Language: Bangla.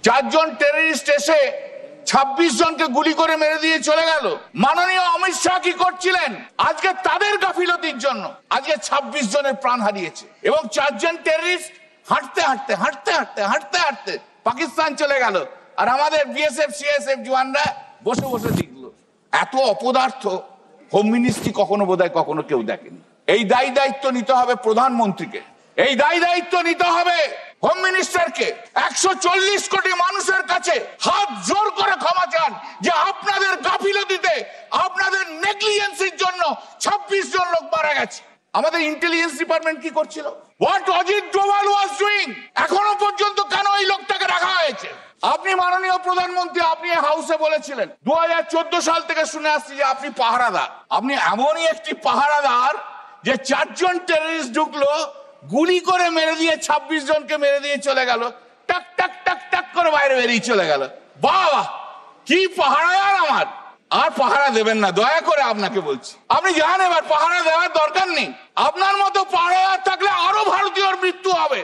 চারজন টেররিস্ট এসে 26 জনকে গুলি করে মেরে দিয়ে চলে গেল। মাননীয় অমিত শাহ কি করছিলেন? আজকে তাদের গাফিলতির জন্য আজকে 26 জনের প্রাণ হারিয়েছে এবং 4 জন টেররিস্ট হাঁটতে হাঁটতে হাঁটতে হাঁটতে হাঁটতে হাঁটতে পাকিস্তান চলে গেল, আর আমাদের বিএসএফ সিএসএফ জওয়ানরা বসে বসে দেখলো। এত অপদার্থ হোম মিনিস্ট্রি কখনো বোধহয় কখনো কেউ দেখেনি। এই দায়ী দায়িত্ব নিতে হবে প্রধানমন্ত্রীকে, এই দায়ী দায়িত্ব নিতে হবে হোম মিনিস্টারকে। 140 কোটি মানুষের কাছে হাত জোর করে ক্ষমা চান যে আপনাদের গাফিলতিতে, আপনাদের নেগলিজেন্সির জন্য 26 জন লোক মারা গেছে। আমাদের ইন্টেলিজেন্স ডিপার্টমেন্ট কি করছিল? What Ajit Doval was doing? এখনো পর্যন্ত কেন এই লোকটাকে রাখা হয়েছে? আপনি মাননীয় প্রধানমন্ত্রী, আপনি হাউসে বলেছিলেন 2014 সাল থেকে শুনে আসছি যে আপনি পাহারাদার। আপনি এমনই একটি পাহারাদার যে 4 জন টেররিস্ট ঢুকলো, গুলি করে মেরে দিয়ে 26 জনকে মেরে দিয়ে চলে গেল, টাক টাক টাক টাক করে বাইরে বেরিয়ে চলে গেল। বাহ, কি পাহারাদার! আমার আর পাহারা দেবেন না, দয়া করে আপনাকে বলছি। আপনি জানেন এবার পাহারা দেওয়ার দরকার নেই। আপনার মতো পাহারাদার থাকলে আরো ভারতীয়র মৃত্যু হবে।